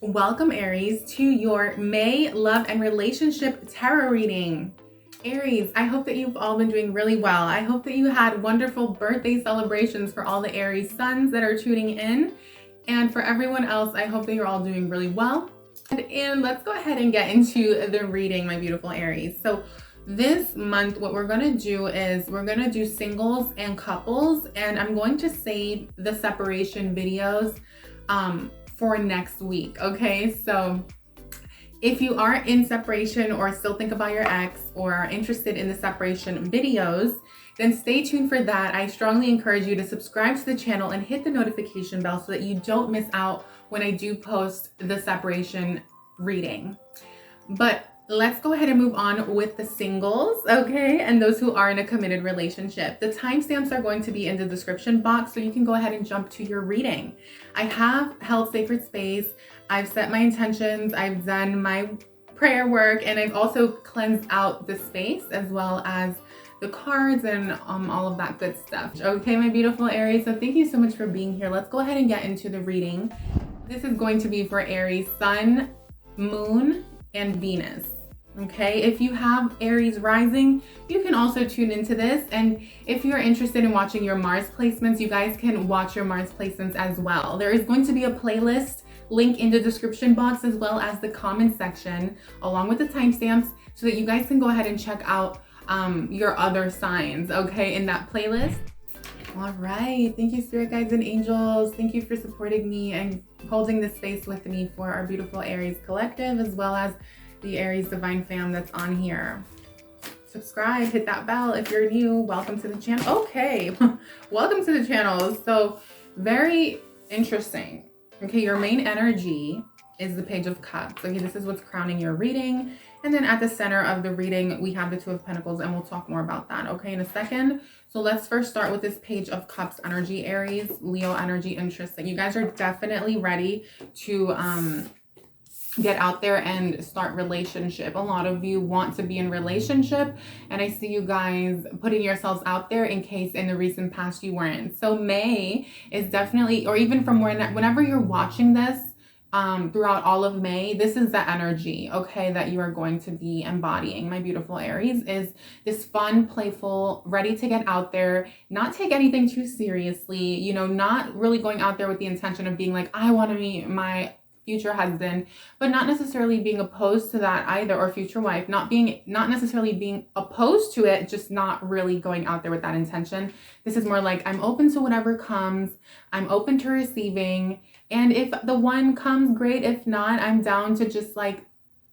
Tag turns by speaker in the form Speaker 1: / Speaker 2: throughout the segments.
Speaker 1: Welcome, Aries, to your May love and relationship tarot reading. Aries, I hope that you've all been doing really well. I hope that you had wonderful birthday celebrations for all the Aries suns that are tuning in. And for everyone else, I hope that you're all doing really well. And let's go ahead and get into the reading, my beautiful Aries. So this month, what we're going to do is we're going to do singles and couples, and I'm going to save the separation videos for next week. Okay, so if you are in separation or still think about your ex or are interested in the separation videos, then stay tuned for that. I strongly encourage you to subscribe to the channel and hit the notification bell so that you don't miss out when I do post the separation reading. But let's go ahead and move on with the singles, okay? And those who are in a committed relationship. The timestamps are going to be in the description box, so you can go ahead and jump to your reading. I have held sacred space. I've set my intentions. I've done my prayer work, and I've also cleansed out the space as well as the cards and all of that good stuff. Okay, my beautiful Aries, so thank you so much for being here. Let's go ahead and get into the reading. This is going to be for Aries, Sun, Moon, and Venus. Okay, if you have Aries rising, you can also tune into this. And if you're interested in watching your Mars placements, you guys can watch your Mars placements as well. There is going to be a playlist link in the description box as well as the comment section along with the timestamps so that you guys can go ahead and check out your other signs, okay, in that playlist. All right, thank you, spirit guides and angels. Thank you for supporting me and holding this space with me for our beautiful Aries collective as well as the Aries divine fam that's on here. Subscribe, hit that bell if you're new. Welcome to the channel. Okay, welcome to the channel. So very interesting. Okay, your main energy is the Page of Cups. Okay, this is what's crowning your reading. And then at the center of the reading, we have the Two of Pentacles, and we'll talk more about that, okay, in a second. So let's first start with this Page of Cups energy, Aries, Leo energy. Interesting. You guys are definitely ready to get out there and start relationship. A lot of you want to be in relationship, and I see you guys putting yourselves out there in case in the recent past you weren't. So May is definitely, or even from whenever you're watching this, throughout all of May, this is the energy, okay, that you are going to be embodying, my beautiful Aries, is this fun, playful, ready to get out there, not take anything too seriously, you know, not really going out there with the intention of being like, I want to meet my future husband, but not necessarily being opposed to that either, or future wife, not necessarily being opposed to it, just not really going out there with that intention. This is more like, I'm open to whatever comes, I'm open to receiving, and if the one comes, great. If not, I'm down to just like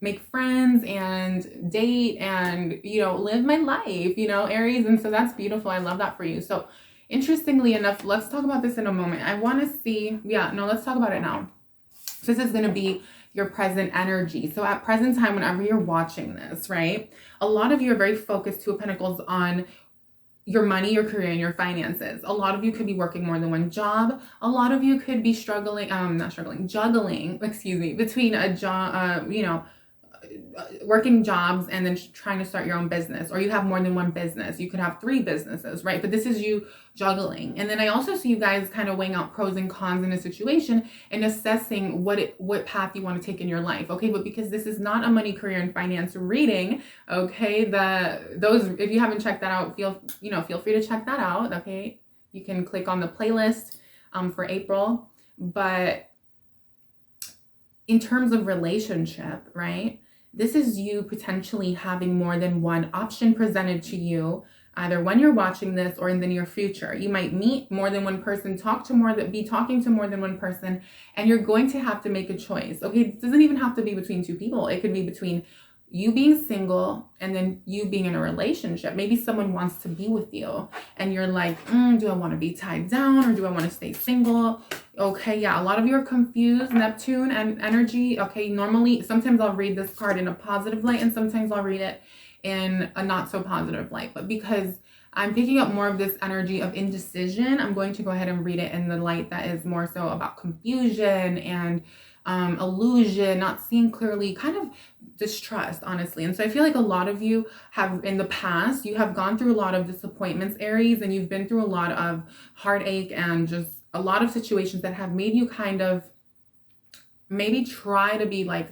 Speaker 1: make friends and date and, you know, live my life, you know, Aries. And so that's beautiful. I love that for you. So interestingly enough, let's talk about this in a moment. I want to see, let's talk about it now. So this is going to be your present energy. So at present time, whenever you're watching this, right, a lot of you are very focused, Two of Pentacles, on your money, your career, and your finances. A lot of you could be working more than one job. A lot of you could be juggling, between a job, working jobs and then trying to start your own business, or you have more than one business. You could have 3 businesses, right? But this is you juggling. And then I also see you guys kind of weighing out pros and cons in a situation and assessing what path you want to take in your life, okay? But because this is not a money, career, and finance reading, okay, if you haven't checked that out, feel free to check that out, okay? You can click on the playlist for April. But in terms of relationship, right, this is you potentially having more than one option presented to you, either when you're watching this or in the near future. You might meet more than one person, be talking to more than one person, and you're going to have to make a choice. Okay, it doesn't even have to be between 2 people. It could be between you being single and then you being in a relationship. Maybe someone wants to be with you and you're like, do I want to be tied down or do I want to stay single? Okay, yeah, a lot of you are confused, Neptune and energy. Okay, normally, sometimes I'll read this card in a positive light and sometimes I'll read it in a not so positive light. But because I'm picking up more of this energy of indecision, I'm going to go ahead and read it in the light that is more so about confusion and illusion, not seeing clearly, kind of distrust, honestly. And so I feel like a lot of you have, in the past, you have gone through a lot of disappointments, Aries, and you've been through a lot of heartache and just a lot of situations that have made you kind of maybe try to be like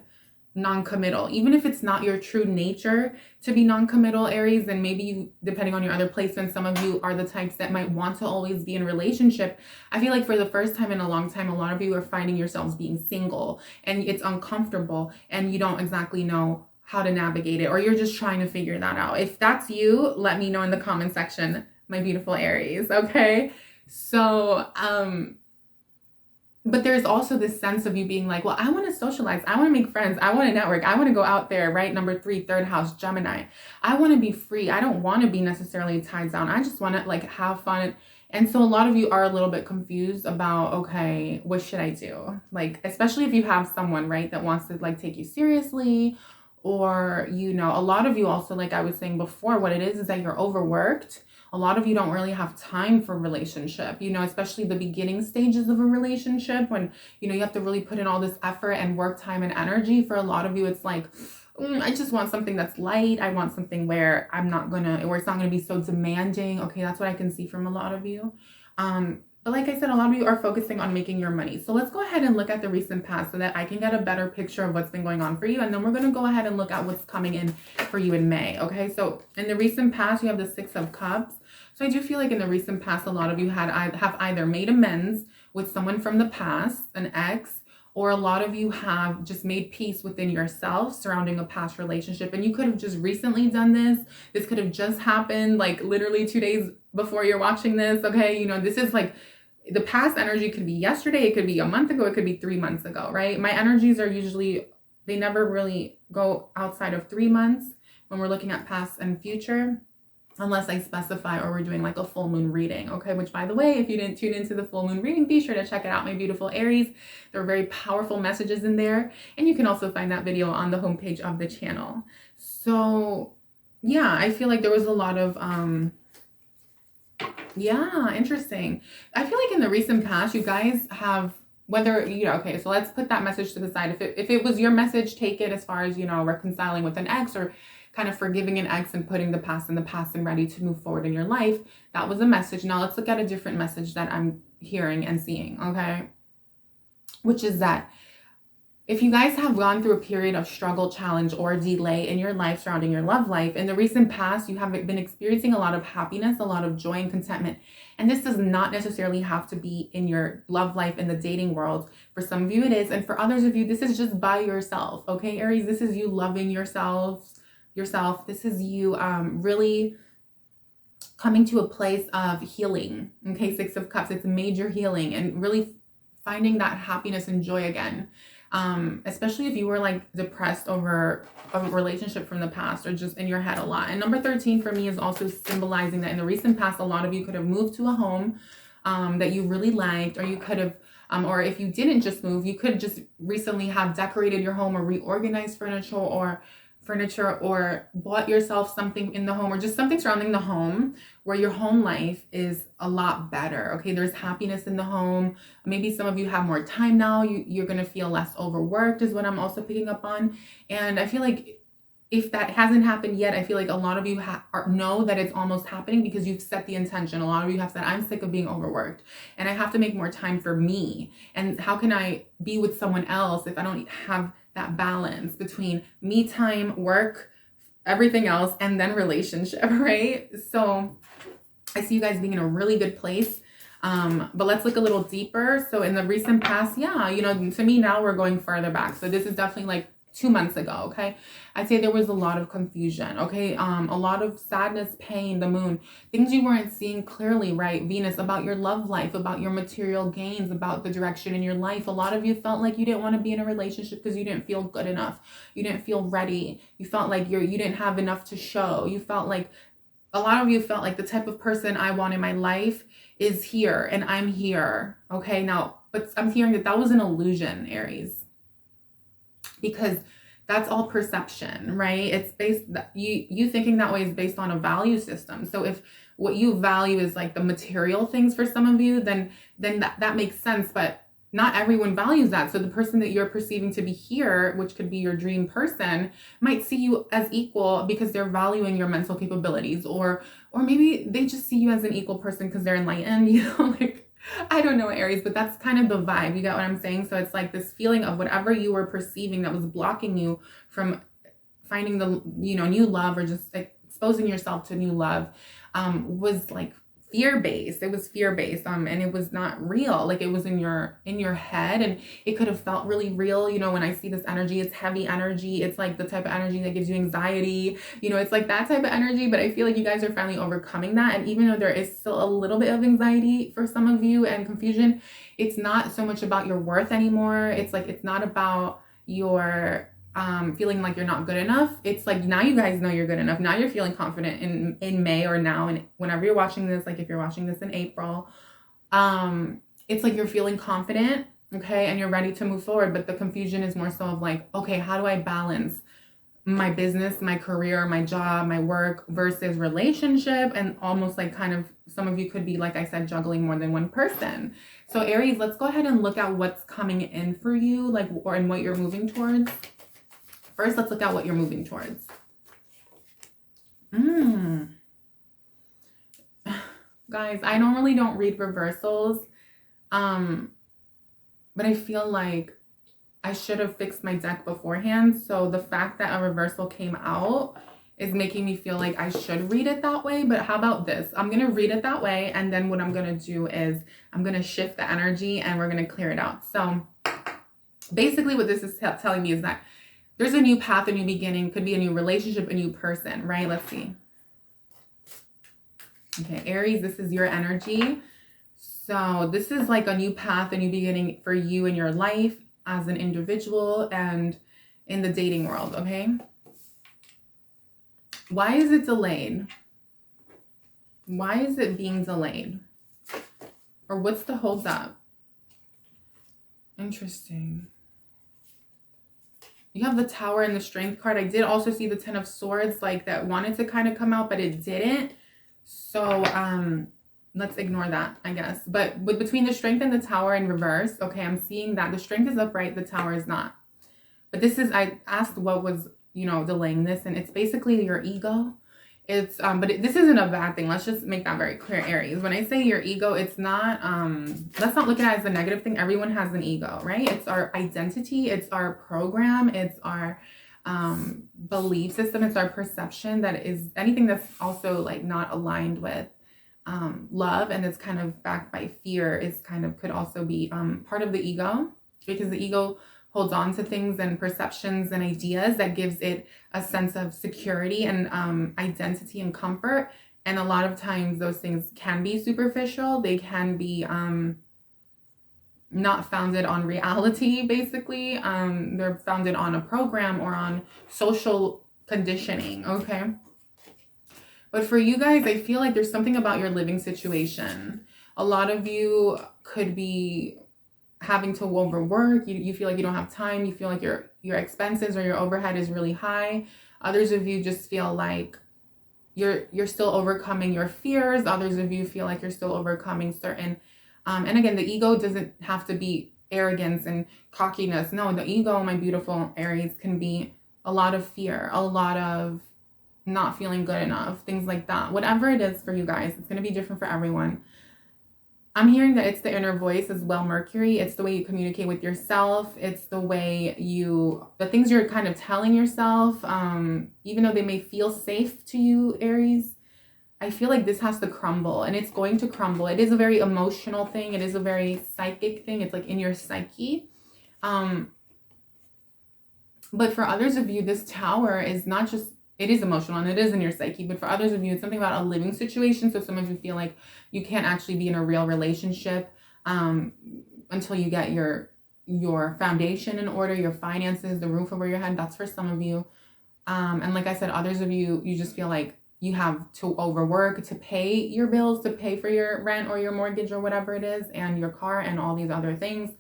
Speaker 1: non-committal, even if it's not your true nature to be non-committal, Aries. And maybe you, depending on your other placements, some of you are the types that might want to always be in a relationship. I feel like for the first time in a long time, a lot of you are finding yourselves being single, and it's uncomfortable and you don't exactly know how to navigate it, or you're just trying to figure that out. If that's you, let me know in the comment section, my beautiful Aries. Okay. So, but there's also this sense of you being like, well, I want to socialize. I want to make friends. I want to network. I want to go out there, right? Number 3, third house, Gemini. I want to be free. I don't want to be necessarily tied down. I just want to like have fun. And so a lot of you are a little bit confused about, okay, what should I do? Like, especially if you have someone, right, that wants to like take you seriously, or, you know, a lot of you also, like I was saying before, what it is that you're overworked. A lot of you don't really have time for relationship, you know, especially the beginning stages of a relationship when, you know, you have to really put in all this effort and work time and energy. For a lot of you, it's like, I just want something that's light. I want something where where it's not gonna be so demanding. Okay, that's what I can see from a lot of you. But like I said, a lot of you are focusing on making your money. So let's go ahead and look at the recent past so that I can get a better picture of what's been going on for you. And then we're going to go ahead and look at what's coming in for you in May. Okay, so in the recent past, you have the 6 of Cups. So I do feel like in the recent past, a lot of you have either made amends with someone from the past, an ex, or a lot of you have just made peace within yourself surrounding a past relationship. And you could have just recently done this. This could have just happened like literally 2 days before you're watching this. Okay, you know, this is like, the past energy could be yesterday, it could be a month ago, it could be 3 months ago, right? My energies are usually, they never really go outside of 3 months when we're looking at past and future, unless I specify or we're doing like a full moon reading, okay? Which, by the way, if you didn't tune into the full moon reading, be sure to check it out, my beautiful Aries. There are very powerful messages in there, and you can also find that video on the homepage of the channel. So yeah, I feel like there was a lot of yeah, interesting. I feel like in the recent past, you guys have, whether, you know, okay, so let's put that message to the side. If it was your message, take it as far as, you know, reconciling with an ex or kind of forgiving an ex and putting the past in the past and ready to move forward in your life. That was a message. Now let's look at a different message that I'm hearing and seeing, okay? Which is that if you guys have gone through a period of struggle, challenge, or delay in your life surrounding your love life, in the recent past, you have been experiencing a lot of happiness, a lot of joy and contentment. And this does not necessarily have to be in your love life in the dating world. For some of you, it is. And for others of you, this is just by yourself. Okay, Aries, this is you loving yourself. This is you really coming to a place of healing. Okay, 6 of Cups, it's major healing and really finding that happiness and joy again. Especially if you were like depressed over a relationship from the past or just in your head a lot. And number 13 for me is also symbolizing that in the recent past, a lot of you could have moved to a home that you really liked, or you could have, or if you didn't just move, you could just recently have decorated your home or reorganized furniture or bought yourself something in the home or just something surrounding the home where your home life is a lot better. Okay, there's happiness in the home. Maybe some of you have more time now. You're going to feel less overworked is what I'm also picking up on. And I feel like if that hasn't happened yet, I feel like a lot of you know that it's almost happening because you've set the intention. A lot of you have said, I'm sick of being overworked and I have to make more time for me. And how can I be with someone else if I don't have that balance between me time, work, everything else, and then relationship, right? So I see you guys being in a really good place. But let's look a little deeper. So in the recent past, yeah, you know, to me now we're going further back. So this is definitely like 2 months ago, okay? I'd say there was a lot of confusion, okay? A lot of sadness, pain, the moon, things you weren't seeing clearly, right? Venus, about your love life, about your material gains, about the direction in your life. A lot of you felt like you didn't want to be in a relationship because you didn't feel good enough. You didn't feel ready. You felt like you didn't have enough to show. You felt like, a lot of you felt like the type of person I want in my life is here and I'm here, okay? Now, but I'm hearing that was an illusion, Aries. Because that's all perception, right? It's based, you thinking that way is based on a value system. So if what you value is like the material things for some of you, then that makes sense, but not everyone values that. So the person that you're perceiving to be here, which could be your dream person, might see you as equal because they're valuing your mental capabilities, or maybe they just see you as an equal person because they're enlightened, you know, like I don't know, Aries, but that's kind of the vibe. You get what I'm saying? So it's like this feeling of whatever you were perceiving that was blocking you from finding the, new love, or just like exposing yourself to new love, was like fear-based. It was fear-based, and it was not real. Like, it was in your head, and it could have felt really real. When I see this energy, it's heavy energy. It's like the type of energy that gives you anxiety. It's like that type of energy, but I feel like you guys are finally overcoming that. And even though there is still a little bit of anxiety for some of you and confusion, it's not so much about your worth anymore. It's like, it's not about your feeling like you're not good enough. It's like, now you guys know you're good enough. Now you're feeling confident in May, or now, and whenever you're watching this, like if you're watching this in April, it's like you're feeling confident, okay, and you're ready to move forward. But the confusion is more so of like, okay, how do I balance my business, my career, my job, my work versus relationship? And almost like, kind of, some of you could be, like I said, juggling more than one person. So Aries, let's go ahead and look at what's coming in for you, like, or and what you're moving towards. First, let's look at what you're moving towards. Guys, I normally don't read reversals, but I feel like I should have fixed my deck beforehand. So the fact that a reversal came out is making me feel like I should read it that way. But how about this? I'm going to read it that way, and then what I'm going to do is I'm going to shift the energy, and we're going to clear it out. So basically what this is telling me is that there's a new path, a new beginning. Could be a new relationship, a new person, right? Let's see. Okay, Aries, this is your energy. So this is like a new path, a new beginning for you in your life as an individual and in the dating world, okay? Why is it delayed? Why is it being delayed? Or what's the holdup? Interesting. You have the Tower and the Strength card. I did also see the Ten of Swords, like, that wanted to kind of come out, but it didn't. So let's ignore that, I guess. But between the Strength and the Tower in reverse, okay, I'm seeing that the Strength is upright, the Tower is not. But this is, I asked what was, delaying this, and it's basically your ego. It's this isn't a bad thing. Let's just make that very clear, Aries. When I say your ego, it's not, let's not look at it as a negative thing. Everyone has an ego, right? It's our identity, it's our program, it's our belief system, it's our perception that is anything that's also like not aligned with love, and it's kind of backed by fear, is kind of could also be part of the ego, because the ego holds on to things and perceptions and ideas that gives it a sense of security and identity and comfort. And a lot of times those things can be superficial. They can be not founded on reality, basically. They're founded on a program or on social conditioning, okay? But for you guys, I feel like there's something about your living situation. A lot of you could be having to overwork. You feel like you don't have time. You feel like your expenses or your overhead is really high. Others of you just feel like you're still overcoming your fears. Others of you feel like you're still overcoming certain and again, the ego doesn't have to be arrogance and cockiness. No, the ego, my beautiful Aries, can be a lot of fear, a lot of not feeling good enough, things like that. Whatever it is for you guys, it's going to be different for everyone. I'm hearing that it's the inner voice as well, Mercury. It's the way you communicate with yourself. It's the way the things you're kind of telling yourself, even though they may feel safe to you, Aries, I feel like this has to crumble, and it's going to crumble. It is a very emotional thing. It is a very psychic thing. It's like in your psyche. But for others of you, this Tower is not just, it is emotional and it is in your psyche, but for others of you, it's something about a living situation. So some of you feel like you can't actually be in a real relationship until you get your foundation in order, your finances, the roof over your head. That's for some of you. And like I said, others of you, you just feel like you have to overwork to pay your bills, to pay for your rent or your mortgage or whatever it is, and your car and all these other things.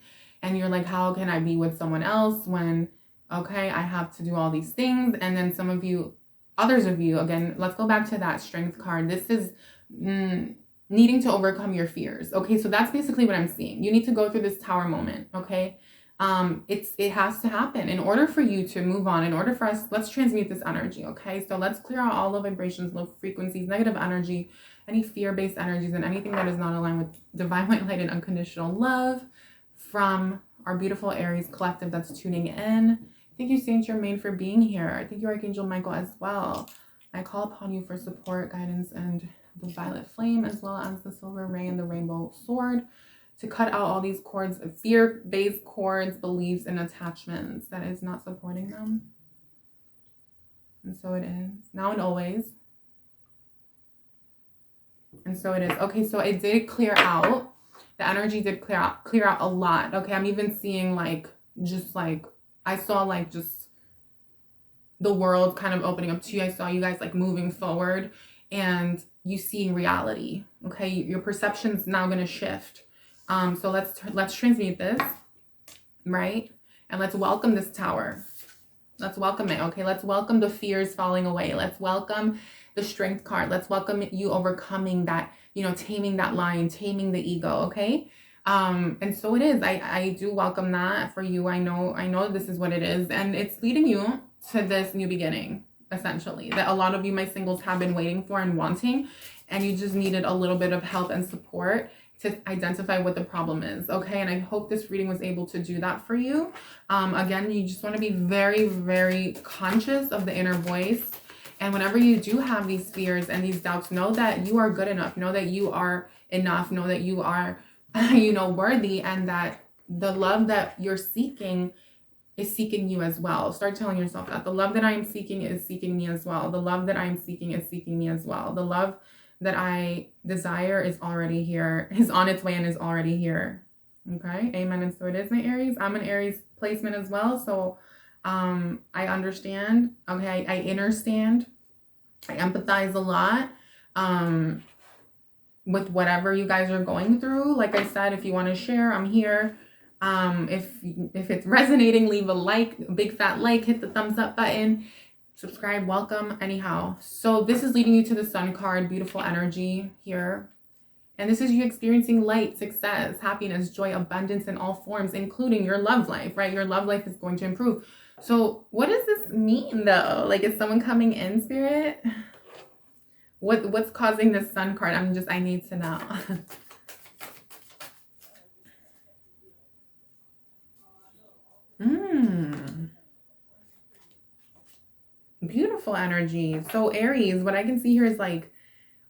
Speaker 1: And you're like, how can I be with someone else when, okay, I have to do all these things? And then some of you, others of you, again, let's go back to that Strength card. This is needing to overcome your fears. Okay, so that's basically what I'm seeing. You need to go through this Tower moment, okay? It has to happen in order for you to move on, in order for us, let's transmute this energy, okay? So let's clear out all the vibrations, low frequencies, negative energy, any fear-based energies and anything that is not aligned with divine white light and unconditional love from our beautiful Aries collective that's tuning in. Thank you, Saint Germain, for being here. Thank you, Archangel Michael, as well. I call upon you for support, guidance, and the violet flame, as well as the silver ray and the rainbow sword, to cut out all these cords, fear-based cords, beliefs, and attachments that is not supporting them. And so it is, now and always. And so it is. Okay, so it did clear out. The energy did clear out a lot. Okay, I'm even seeing like, just like, I saw like just the world kind of opening up to you. I saw you guys like moving forward and you seeing reality. Okay, your perception's now going to shift. So let's transmute this, right? And let's welcome this tower. Let's welcome it. Okay, let's welcome the fears falling away. Let's welcome the strength card. Let's welcome you overcoming that, you know, taming that lion, taming the ego. Okay. And so it is. I do welcome that for you. I know this is what it is, and it's leading you to this new beginning, essentially, that a lot of you, my singles, have been waiting for and wanting, and you just needed a little bit of help and support to identify what the problem is. Okay, and I hope this reading was able to do that for you. Again, you just want to be very, very conscious of the inner voice. And whenever you do have these fears and these doubts, know that you are good enough. Know that you are enough. Know that you are, you know, worthy, and that the love that you're seeking is seeking you as well. Start telling yourself that the love that I am seeking is seeking me as well. The love that I am seeking is seeking me as well. The love that I desire is already here, is on its way, and is already here. Okay, amen. And so it is, my Aries. I'm an Aries placement as well, so I understand. Okay, I understand. I empathize a lot with whatever you guys are going through. Like I said, if you want to share, I'm here. If it's resonating, leave a like, a big fat like, hit the thumbs up button, subscribe, welcome. Anyhow, so this is leading you to the Sun card, beautiful energy here. And this is you experiencing light, success, happiness, joy, abundance in all forms, including your love life, right? Your love life is going to improve. So what does this mean though? Like, is someone coming in, Spirit? What's causing this Sun card? I need to know. Beautiful energy. So Aries, what I can see here is like,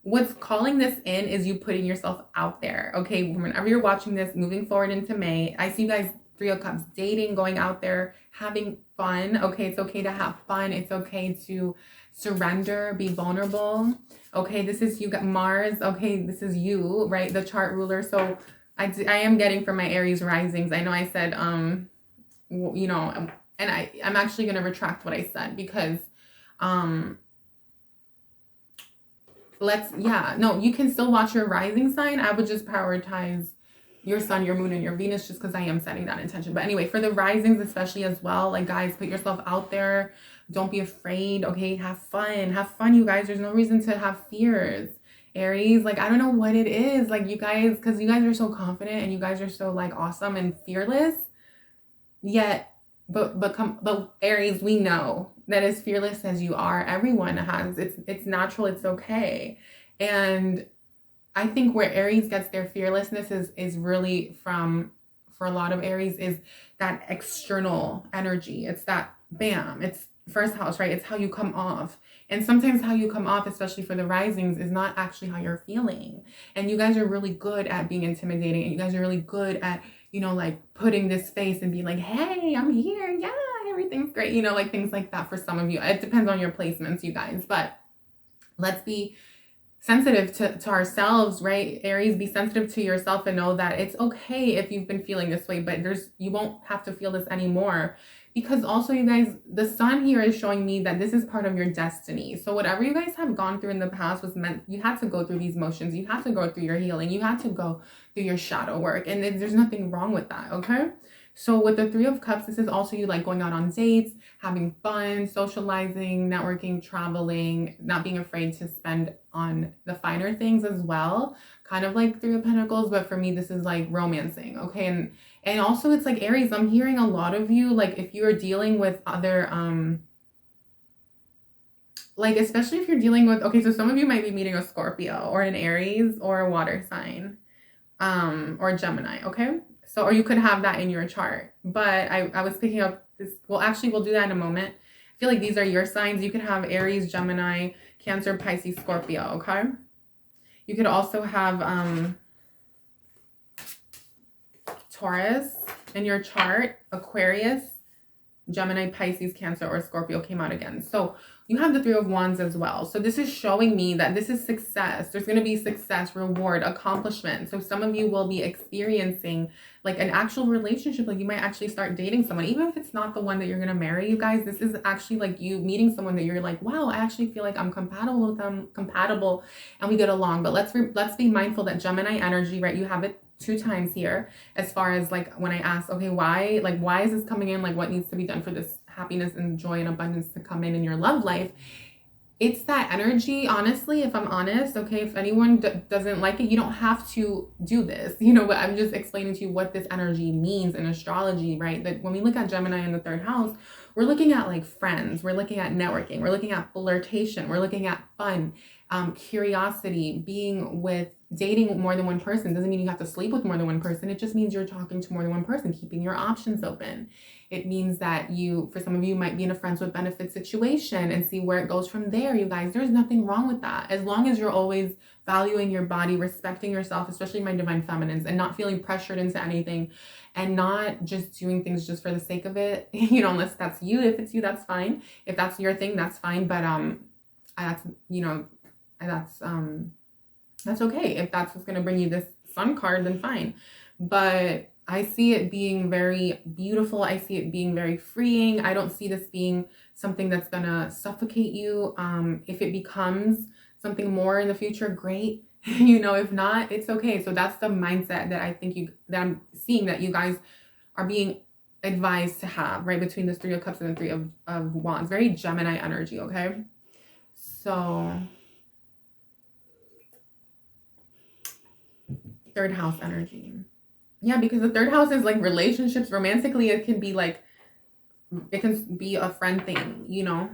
Speaker 1: what's calling this in is you putting yourself out there. Okay, whenever you're watching this, moving forward into May, I see you guys, 3 of Cups, dating, going out there, having fun. Okay, it's okay to have fun. It's okay to surrender, be vulnerable. Okay, this is you got Mars. Okay, this is you, right? The chart ruler. So I am getting from my Aries risings. I know I said, you know, and I'm actually going to retract what I said, because you can still watch your rising sign. I would just prioritize your Sun, your Moon, and your Venus, just because I am setting that intention. But anyway, for the risings especially as well, like, guys, put yourself out there. Don't be afraid. Okay, have fun, you guys. There's no reason to have fears, Aries. Like, I don't know what it is, like, you guys, because you guys are so confident and you guys are so like awesome and fearless, yet but Aries, we know that as fearless as you are, everyone has, it's natural, it's okay. And I think where Aries gets their fearlessness is really from, for a lot of Aries, is that external energy. It's that bam, it's first house, right? It's how you come off. And sometimes how you come off, especially for the risings, is not actually how you're feeling. And you guys are really good at being intimidating, and you guys are really good at, you know, like putting this face and being like, hey, I'm here, yeah, everything's great, you know, like things like that for some of you. It depends on your placements, you guys, but let's be sensitive to ourselves, right? Aries, be sensitive to yourself and know that it's okay if you've been feeling this way, but you won't have to feel this anymore. Because also, you guys, the Sun here is showing me that this is part of your destiny. So whatever you guys have gone through in the past was meant, you had to go through these motions. You have to go through your healing. You had to go through your shadow work. And there's nothing wrong with that, okay? So with the 3 of Cups, this is also you like going out on dates, having fun, socializing, networking, traveling, not being afraid to spend on the finer things as well. Kind of like 3 of Pentacles, but for me, this is like romancing, okay? And also it's like, Aries, I'm hearing a lot of you, like if you're dealing with other, like, especially if you're dealing with, okay, so some of you might be meeting a Scorpio or an Aries or a water sign, or Gemini, okay? So, or you could have that in your chart, but I was picking up this, well, actually, we'll do that in a moment. I feel like these are your signs. You could have Aries, Gemini, Cancer, Pisces, Scorpio, okay? You could also have Taurus in your chart, Aquarius, Gemini, Pisces, Cancer, or Scorpio came out again. So you have the Three of Wands as well. So this is showing me that this is success. There's going to be success, reward, accomplishment. So some of you will be experiencing like an actual relationship. Like you might actually start dating someone, even if it's not the one that you're going to marry, you guys. This is actually like you meeting someone that you're like, wow, I actually feel like I'm compatible with them, and we get along. But let's be mindful that Gemini energy, right? You have it 2 times here, as far as like when I ask, okay, why is this coming in? Like what needs to be done for this happiness and joy and abundance to come in your love life? It's that energy, honestly, if I'm honest, okay, if anyone doesn't like it, you don't have to do this, you know, but I'm just explaining to you what this energy means in astrology, right? That when we look at Gemini in the 3rd house, we're looking at like friends, we're looking at networking, we're looking at flirtation, we're looking at fun, curiosity, being with, dating more than one person. Doesn't mean you have to sleep with more than one person. It just means you're talking to more than one person, keeping your options open. It means that you, for some of you, might be in a friends with benefits situation and see where it goes from there, you guys. There's nothing wrong with that. As long as you're always valuing your body, respecting yourself, especially my divine feminines, and not feeling pressured into anything, and not just doing things just for the sake of it, you know, unless that's you. If it's you, that's fine. If that's your thing, that's fine. But that's, you know, that's okay. If that's what's going to bring you this Sun card, then fine. But I see it being very beautiful. I see it being very freeing. I don't see this being something that's going to suffocate you. If it becomes something more in the future, great. You know, if not, it's okay. So that's the mindset that I think that I'm seeing that you guys are being advised to have, right? Between this 3 of Cups and the 3 of Wands. Very Gemini energy, okay? So 3rd house energy. Yeah, because the 3rd house is like relationships. Romantically, it can be like, it can be a friend thing, you know?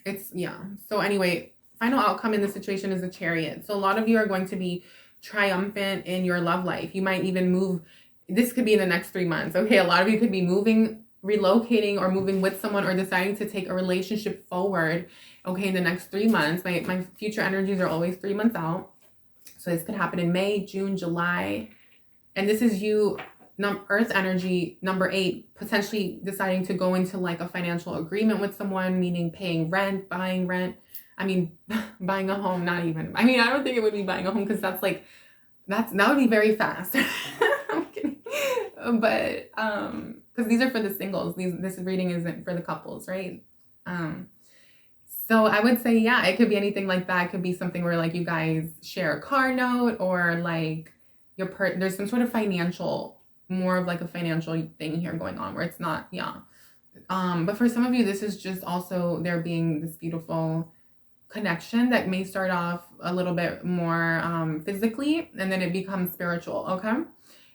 Speaker 1: It's, yeah. So anyway, final outcome in this situation is a Chariot. So a lot of you are going to be triumphant in your love life. You might even move. This could be in the next 3 months. Okay, a lot of you could be moving, relocating, or moving with someone, or deciding to take a relationship forward, okay, in the next 3 months. My future energies are always 3 months out. So this could happen in May, June, July. And this is you, Earth energy, number 8, potentially deciding to go into like a financial agreement with someone, meaning paying rent, buying rent. I mean, buying a home, not even. I mean, I don't think it would be buying a home, because that would be very fast. I'm kidding. But because these are for the singles. This reading isn't for the couples, right? So I would say, yeah, it could be anything like that. It could be something where like you guys share a car note, or like there's some sort of financial, more of like a financial thing here going on, where it's not, yeah. But for some of you, this is just also there being this beautiful connection that may start off a little bit more physically, and then it becomes spiritual, okay?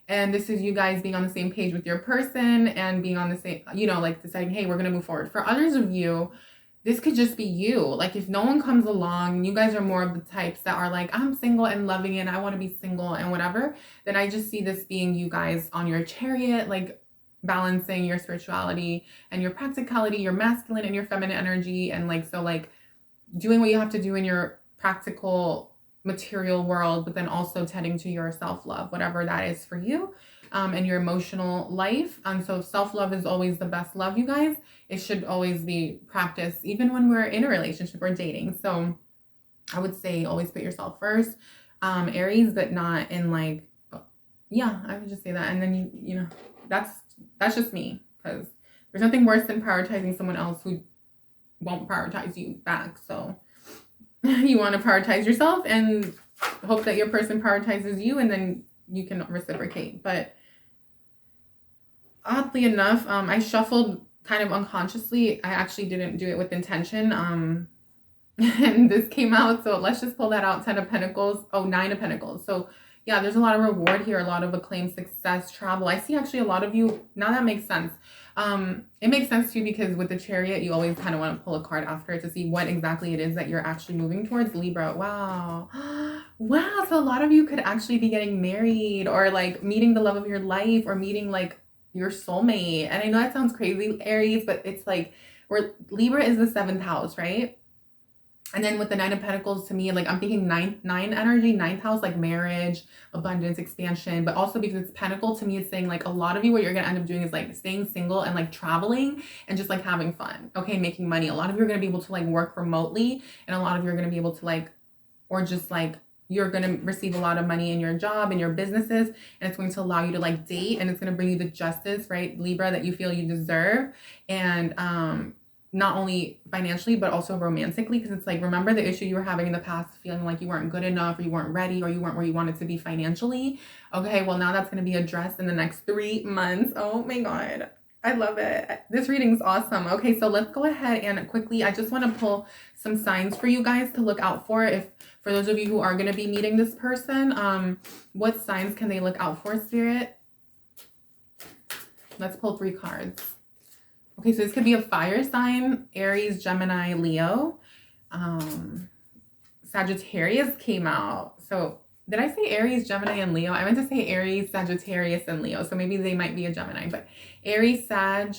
Speaker 1: And this is you guys being on the same page with your person, and being on the same, you know, like deciding, hey, we're going to move forward. For others of you, this could just be you. Like if no one comes along, you guys are more of the types that are like, I'm single and loving it, and I want to be single and whatever, then I just see this being you guys on your Chariot, like balancing your spirituality and your practicality, your masculine and your feminine energy. And like, so like doing what you have to do in your practical material world, but then also tending to your self-love, whatever that is for you, and your emotional life. So self-love is always the best love, you guys. It should always be practiced, even when we're in a relationship or dating. So I would say always put yourself first, Aries, but not in like, yeah, I would just say that. And then you know, that's just me, because there's nothing worse than prioritizing someone else who won't prioritize you back. So you want to prioritize yourself and hope that your person prioritizes you, and then you can reciprocate. But oddly enough, I shuffled kind of unconsciously. I actually didn't do it with intention. And this came out. So let's just pull that out. 10 of Pentacles. Oh, 9 of Pentacles. So yeah, there's a lot of reward here, a lot of acclaim, success, travel. I see actually a lot of you, now that makes sense. It makes sense too, because with the Chariot, you always kind of want to pull a card after it to see what exactly it is that you're actually moving towards. Libra. Wow. Wow. So a lot of you could actually be getting married, or like meeting the love of your life, or meeting like your soulmate. And I know that sounds crazy, Aries, but it's like, where Libra is the 7th house, right? And then with the 9 of Pentacles, to me, like I'm thinking nine energy, 9th house, like marriage, abundance, expansion. But also because it's Pentacle, to me, it's saying like a lot of you, what you're going to end up doing is like staying single and like traveling and just like having fun. Okay. Making money. A lot of you are going to be able to like work remotely, and a lot of you are going to be able to like, or just like, you're going to receive a lot of money in your job and your businesses, and it's going to allow you to like date, and it's going to bring you the justice, right, Libra, that you feel you deserve. And, not only financially, but also romantically, because it's like, remember the issue you were having in the past, feeling like you weren't good enough, or you weren't ready, or you weren't where you wanted to be financially. Okay, well now that's going to be addressed in the next 3 months. Oh my God, I love it. This reading's awesome. Okay, so let's go ahead and quickly, I just want to pull some signs for you guys to look out for. For those of you who are going to be meeting this person, what signs can they look out for, Spirit? Let's pull 3 cards. Okay, so this could be a fire sign: Aries, Gemini, Leo. Sagittarius came out. So did I say Aries, Gemini, and Leo? I meant to say Aries, Sagittarius, and Leo. So maybe they might be a Gemini, but Aries, Sag,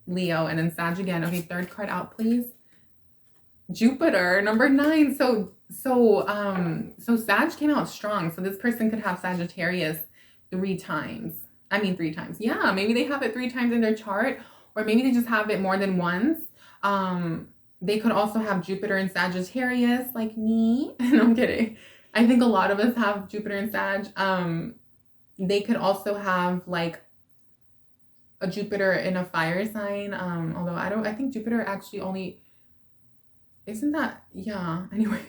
Speaker 1: Leo, and then Sag again. Okay, 3rd card out, please. Jupiter, number 9. So Sag came out strong. So this person could have Sagittarius 3 times. I mean, 3 times. Yeah, maybe they have it 3 times in their chart. Or maybe they just have it more than once. They could also have Jupiter and Sagittarius, like me. No, I'm kidding. I think a lot of us have Jupiter and Sag. They could also have like a Jupiter in a fire sign. Although I think Jupiter actually only, isn't that, yeah, anyway.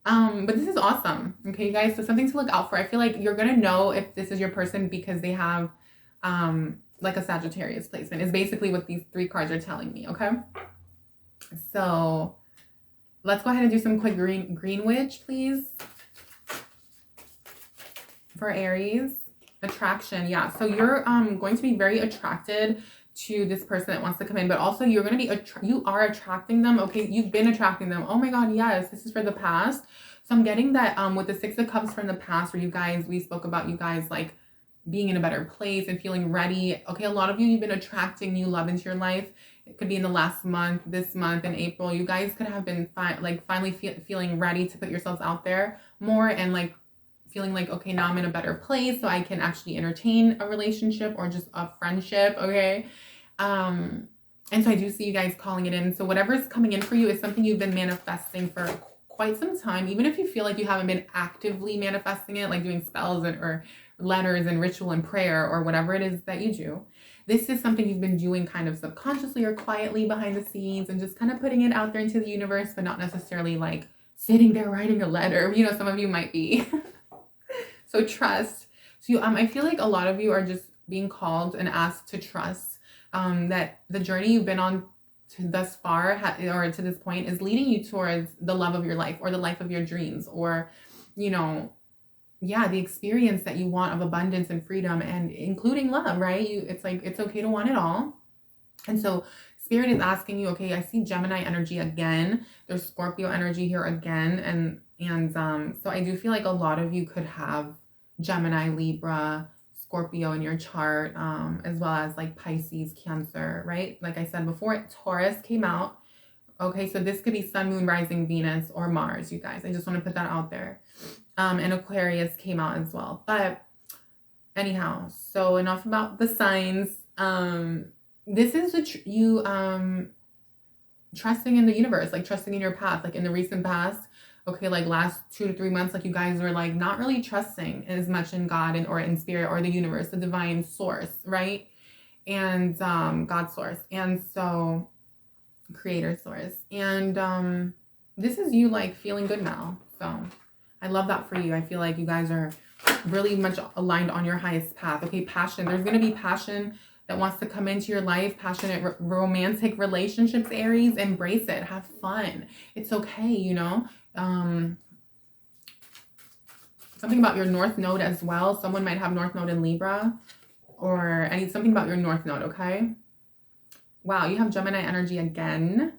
Speaker 1: But this is awesome. Okay, you guys, so something to look out for. I feel like you're gonna know if this is your person because they have like a Sagittarius placement, is basically what these 3 cards are telling me. Okay, so let's go ahead and do some quick green witch, please, for Aries. Attraction. Yeah, so you're going to be very attracted to this person that wants to come in, but also you're going to be you are attracting them. Okay, you've been attracting them. Oh my God, yes, this is for the past. So I'm getting that with the 6 of Cups from the past, where we spoke about you guys like being in a better place and feeling ready. Okay, a lot of you've been attracting new love into your life. It could be in the last month, this month, in April. You guys could have been finally feeling ready to put yourselves out there more, and like feeling like, okay, now I'm in a better place, so I can actually entertain a relationship or just a friendship. Okay, and so I do see you guys calling it in. So whatever's coming in for you is something you've been manifesting for quite some time, even if you feel like you haven't been actively manifesting it, like doing spells or letters and ritual and prayer or whatever it is that you do. This is something you've been doing kind of subconsciously or quietly behind the scenes, and just kind of putting it out there into the universe, but not necessarily like sitting there writing a letter. You know, some of you might be. So trust. So I feel like a lot of you are just being called and asked to trust that the journey you've been on thus far or to this point is leading you towards the love of your life, or the life of your dreams, or, you know, yeah, the experience that you want of abundance and freedom, and including love, right? It's like, it's okay to want it all. And so Spirit is asking you, okay, I see Gemini energy again. There's Scorpio energy here again. And so I do feel like a lot of you could have Gemini, Libra, Scorpio in your chart, as well as like Pisces, Cancer, right? Like I said before, Taurus came out. Okay, so this could be Sun, Moon, Rising, Venus, or Mars, you guys. I just want to put that out there. And Aquarius came out as well. But anyhow, so enough about the signs. This is trusting in the universe, like trusting in your path, like in the recent past. Okay, like last 2 to 3 months, like you guys were like not really trusting as much in God or in spirit or the universe, the divine source, right? And God source. And so creator source. And this is you like feeling good now. So I love that for you. I feel like you guys are really much aligned on your highest path. Okay, passion. There's going to be passion that wants to come into your life. Passionate romantic relationships, Aries. Embrace it. Have fun. It's okay, you know. Something about your North Node as well. Someone might have North Node in Libra. or something about your North Node, okay? Wow, you have Gemini energy again.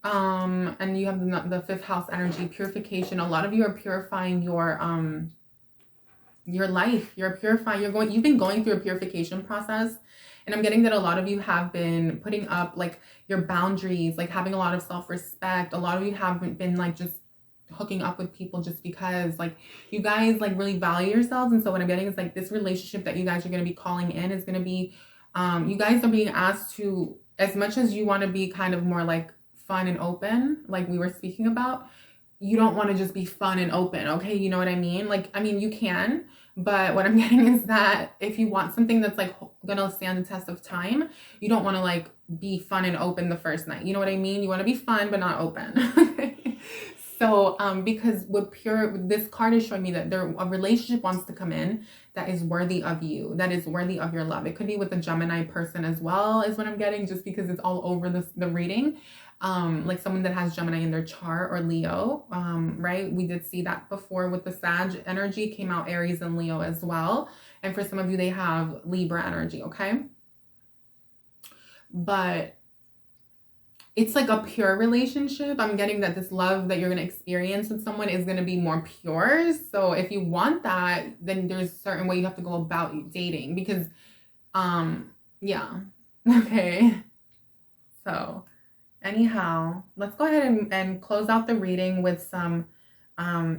Speaker 1: And you have the 5th house energy, purification. A lot of you are purifying your life. You've been going through a purification process. And I'm getting that a lot of you have been putting up like your boundaries, like having a lot of self-respect. A lot of you haven't been like just hooking up with people just because, like, you guys like really value yourselves. And so what I'm getting is like this relationship that you guys are going to be calling in is going to be, you guys are being asked to, as much as you want to be kind of more like fun and open, like we were speaking about, you don't want to just be fun and open, okay? You know what I mean? Like, I mean, you can, but what I'm getting is that if you want something that's like gonna stand the test of time, you don't want to like be fun and open the first night. You know what I mean? You want to be fun, but not open. So, because this card is showing me that a relationship wants to come in that is worthy of you, that is worthy of your love. It could be with a Gemini person as well, is what I'm getting, just because it's all over the reading. Like someone that has Gemini in their chart, or Leo, right? We did see that before with the Sag energy, came out Aries and Leo as well. And for some of you, they have Libra energy, okay? But it's like a pure relationship. I'm getting that this love that you're going to experience with someone is going to be more pure. So if you want that, then there's a certain way you have to go about dating, because, yeah. Okay. So anyhow, let's go ahead and close out the reading with some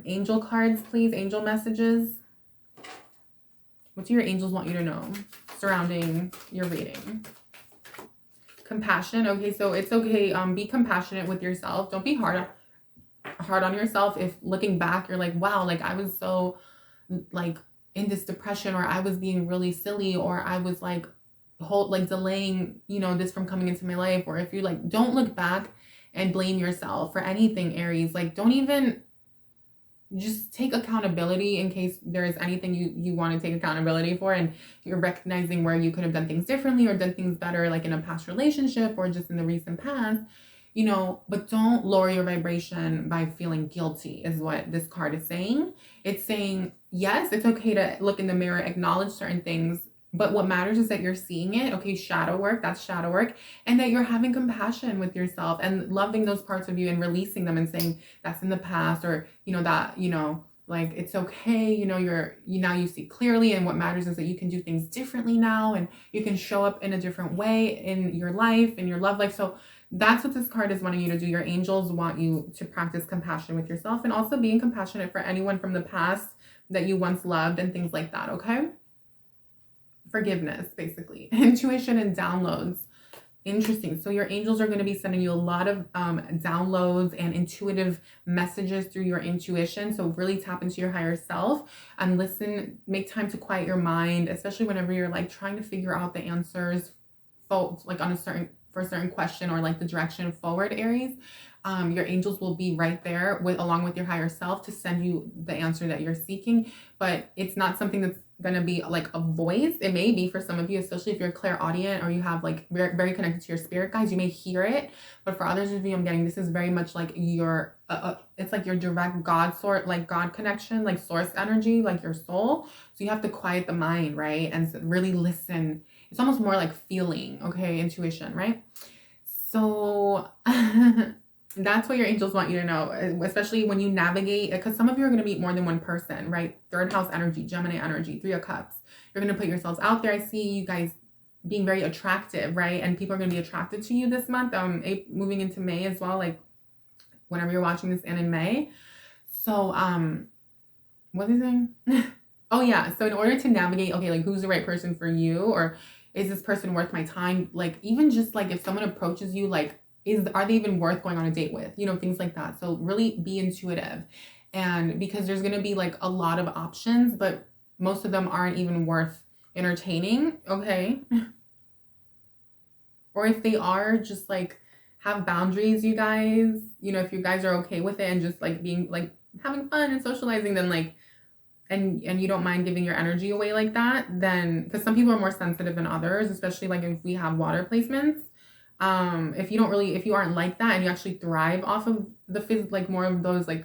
Speaker 1: angel cards, please. Angel messages. What do your angels want you to know surrounding your reading? Compassion. Okay, so it's okay. Be compassionate with yourself. Don't be hard on yourself. If looking back, you're like, wow, like I was so like in this depression, or I was being really silly, or I was like delaying, you know, this from coming into my life. Or if you like, don't look back and blame yourself for anything, Aries. Like, don't even, just take accountability in case there is anything you want to take accountability for, and you're recognizing where you could have done things differently or done things better, like in a past relationship or just in the recent past, you know. But don't lower your vibration by feeling guilty, is what this card is saying. It's saying, yes, it's okay to look in the mirror, acknowledge certain things, but what matters is that you're seeing it. Okay, shadow work, that's shadow work. And that you're having compassion with yourself and loving those parts of you and releasing them and saying that's in the past, or, you know, that, you know, like, it's okay. You know, now you see clearly, and what matters is that you can do things differently now, and you can show up in a different way in your life, in your love life. So that's what this card is wanting you to do. Your angels want you to practice compassion with yourself, and also being compassionate for anyone from the past that you once loved and things like that, okay? Forgiveness, basically. Intuition and downloads. Interesting. So your angels are going to be sending you a lot of downloads and intuitive messages through your intuition. So really tap into your higher self and listen. Make time to quiet your mind, especially whenever you're like trying to figure out the answers, like for a certain question, or like the direction forward, Aries. Your angels will be right there along with your higher self to send you the answer that you're seeking. But it's not something that's going to be like a voice. It may be for some of you, especially if you're clairaudient or you have like very connected to your spirit guides, you may hear it. But for others of you, I'm getting this is very much like your it's like your direct God connection, like source energy, like your soul. So you have to quiet the mind, right? And really listen. It's almost more like feeling, okay? Intuition, right? So that's what your angels want you to know, especially when you navigate, because some of you are going to meet more than one person, right? 3rd house energy, Gemini energy, 3 of Cups. You're going to put yourselves out there. I see you guys being very attractive, right? And people are going to be attracted to you this month, moving into May as well, like whenever you're watching this in May. So, what is he saying? Oh yeah. So in order to navigate, okay, like who's the right person for you, or is this person worth my time? Like, even just like if someone approaches you, like, are they even worth going on a date with? You know, things like that. So really be intuitive. And because there's going to be like a lot of options, but most of them aren't even worth entertaining. Okay. Or if they are, just like have boundaries, you guys, you know, if you guys are okay with it and just like being like having fun and socializing, then like, and you don't mind giving your energy away like that, then, because some people are more sensitive than others, especially like if we have water placements. If you aren't like that, and you actually thrive off of like more of those like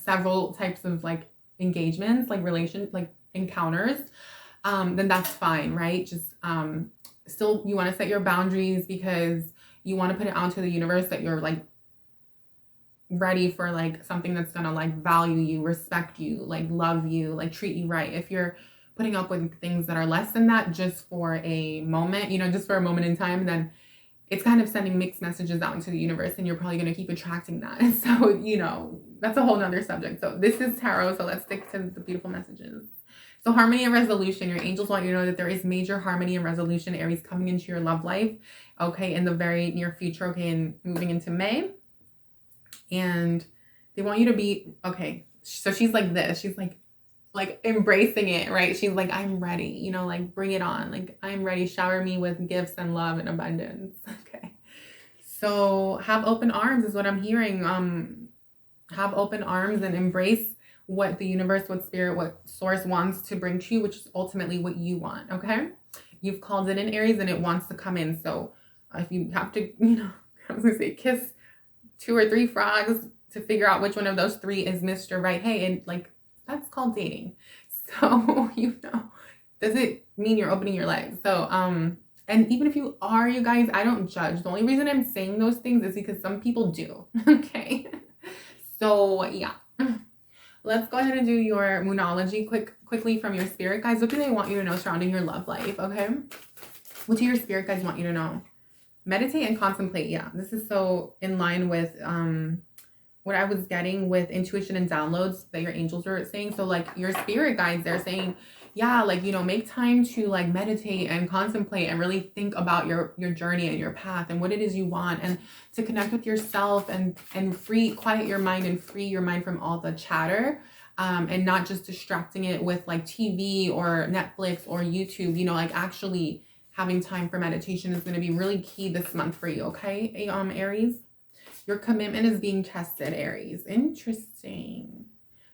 Speaker 1: several types of like engagements, like encounters, then that's fine, right? Just still you want to set your boundaries because you want to put it out to the universe that you're like ready for like something that's gonna like value you, respect you, like love you, like treat you right. If you're putting up with things that are less than that just for a moment, you know, just for a moment in time, then it's kind of sending mixed messages out into the universe, and you're probably going to keep attracting that. So, you know, that's a whole nother subject. So this is tarot, so let's stick to the beautiful messages. So harmony and resolution. Your angels want you to know that there is major harmony and resolution, Aries, coming into your love life, okay, in the very near future, okay, and moving into May. And they want you to be, okay, so she's like this. She's like embracing it, right? She's like, I'm ready, you know, like bring it on. Like, I'm ready. Shower me with gifts and love and abundance. Okay. So have open arms is what I'm hearing. Have open arms and embrace what the universe, what spirit, what source wants to bring to you, which is ultimately what you want. Okay. You've called it in, Aries, and it wants to come in. So if you have to, you know, I was gonna say kiss 2 or 3 frogs to figure out which one of those 3 is Mr. Right. Hey, and like, that's called dating. So, you know, does it mean you're opening your legs? So, and even if you are, you guys, I don't judge. The only reason I'm saying those things is because some people do. Okay. So yeah, let's go ahead and do your Moonology quickly from your spirit guides. What do they want you to know surrounding your love life? Okay. What do your spirit guides want you to know? Meditate and contemplate. Yeah, this is so in line with what I was getting with intuition and downloads that your angels are saying. So like your spirit guides, they're saying, yeah, like, you know, make time to like meditate and contemplate and really think about your journey and your path and what it is you want, and to connect with yourself and quiet your mind and free your mind from all the chatter, and not just distracting it with like TV or Netflix or YouTube, you know, like actually having time for meditation is going to be really key this month for you. Okay. Aries. Your commitment is being tested, Aries. Interesting.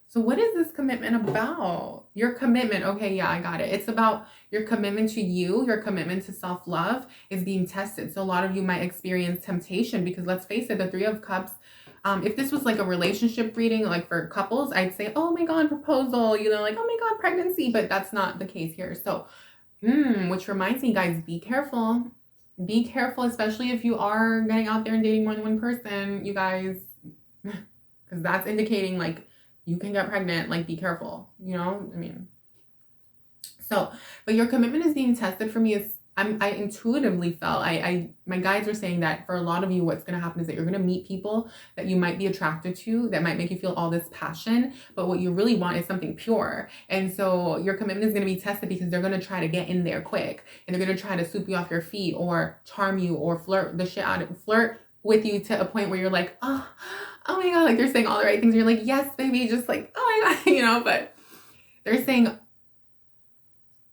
Speaker 1: So what is this commitment about? Your commitment. Okay, yeah, I got it. It's about your commitment to you. Your commitment to self-love is being tested. So a lot of you might experience temptation because let's face it, the 3 of Cups, if this was like a relationship reading, like for couples, I'd say, oh my God, proposal, you know, like, oh my God, pregnancy, but that's not the case here. So, which reminds me, guys, be careful. Be careful, especially if you are getting out there and dating more than one person, you guys, because that's indicating like you can get pregnant. Like, be careful, you know, I mean, so, but your commitment is being tested for me. Is I intuitively felt, my guides are saying that for a lot of you, what's going to happen is that you're going to meet people that you might be attracted to that might make you feel all this passion, but what you really want is something pure. And so your commitment is going to be tested because they're going to try to get in there quick, and they're going to try to swoop you off your feet or charm you or flirt with you to a point where you're like, oh my God, like they're saying all the right things. You're like, yes, baby, just like, oh my God, you know, but they're saying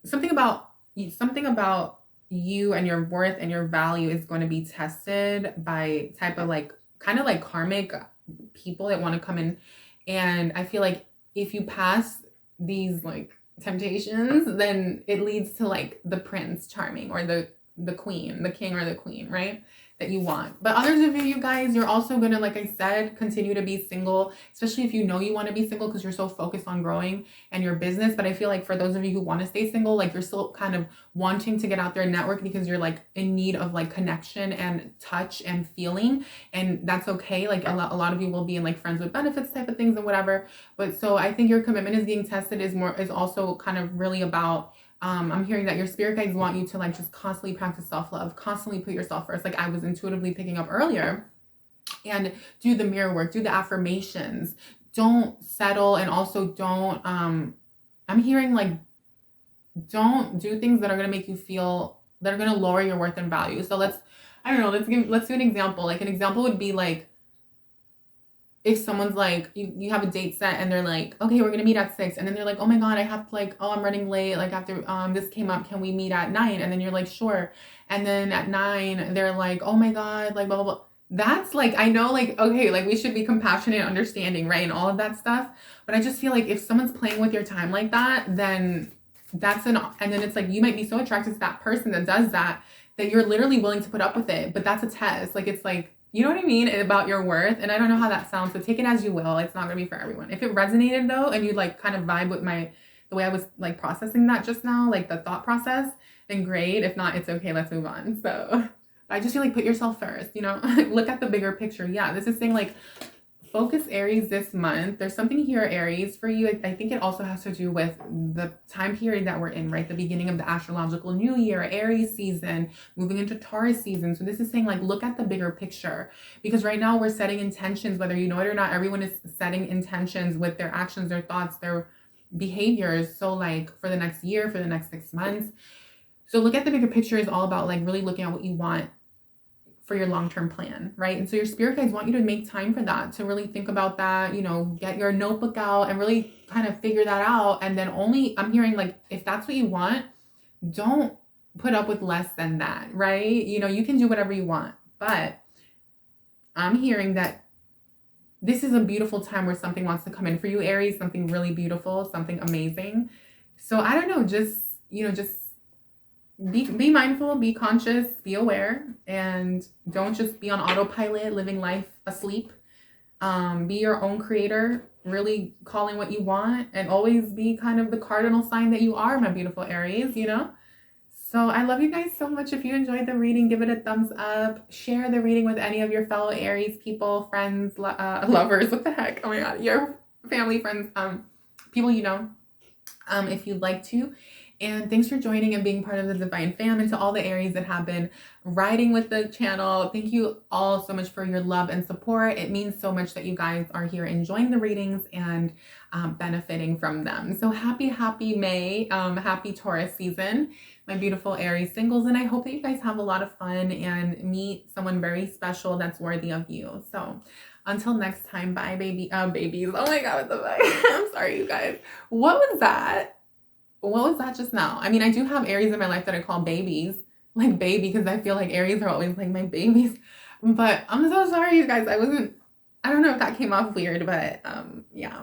Speaker 1: something about you and your worth and your value is going to be tested by type of like kind of like karmic people that want to come in. And I feel like if you pass these like temptations, then it leads to like the prince charming or the queen, the king or the queen, right? That you want. But others of you guys, you're also going to, like I said, continue to be single, especially if you know you want to be single because you're so focused on growing and your business. But I feel like for those of you who want to stay single, like you're still kind of wanting to get out there and network because you're like in need of like connection and touch and feeling. And that's okay. Like a lot of you will be in like friends with benefits type of things and whatever. But so I think your commitment is being tested is also kind of really about, I'm hearing that your spirit guides want you to like just constantly practice self-love, constantly put yourself first. Like I was intuitively picking up earlier, and do the mirror work, do the affirmations, don't settle. And also don't, I'm hearing like, don't do things that are going to make you feel that are going to lower your worth and value. So let's do an example. Like an example would be like, if someone's like, you have a date set and they're like, okay, we're going to meet at 6. And then they're like, oh my God, I have to like, oh, I'm running late. Like after this came up, can we meet at 9? And then you're like, sure. And then at 9, they're like, oh my God, like blah, blah, blah. That's like, I know like, okay, like we should be compassionate and understanding, right? And all of that stuff. But I just feel like if someone's playing with your time like that, then and then it's like, you might be so attracted to that person that does that you're literally willing to put up with it. But that's a test. Like, it's like, you know what I mean? About your worth. And I don't know how that sounds. So take it as you will. It's not going to be for everyone. If it resonated though, and you like kind of vibe with my the way I was like processing that just now, like the thought process, then great. If not, it's okay. Let's move on. So I just feel like put yourself first, you know, look at the bigger picture. Yeah, this is saying like focus Aries this month. There's something here, Aries, for you. I think it also has to do with the time period that we're in, right? The beginning of the astrological new year, Aries season, moving into Taurus season. So this is saying like, look at the bigger picture, because right now we're setting intentions, whether you know it or not. Everyone is setting intentions with their actions, their thoughts, their behaviors. So like for the next year, for the next 6 months. So look at the bigger picture is all about like really looking at what you want for your long-term plan, right? And so your spirit guides want you to make time for that, to really think about that, you know, get your notebook out and really kind of figure that out. And then only, I'm hearing like, if that's what you want, don't put up with less than that, right? You know, you can do whatever you want, but I'm hearing that this is a beautiful time where something wants to come in for you, Aries, something really beautiful, something amazing. So I don't know, just, you know, just be mindful, be conscious, be aware, and don't just be on autopilot, living life asleep. Be your own creator, really calling what you want, and always be kind of the cardinal sign that you are, my beautiful Aries, you know? So I love you guys so much. If you enjoyed the reading, give it a thumbs up. Share the reading with any of your fellow Aries people, friends, lovers. What the heck? Oh my God. Your family, friends, people you know, if you'd like to. And thanks for joining and being part of the Divine Fam. And to all the Aries that have been riding with the channel, thank you all so much for your love and support. It means so much that you guys are here enjoying the readings and benefiting from them. So happy May, happy Taurus season, my beautiful Aries singles. And I hope that you guys have a lot of fun and meet someone very special that's worthy of you. So until next time, bye, babies. Oh my God, what the fuck? I'm sorry, you guys. What was that? What was that just now? I mean, I do have Aries in my life that I call babies, like baby, because I feel like Aries are always like my babies. But I'm so sorry, you guys. I don't know if that came off weird, but yeah.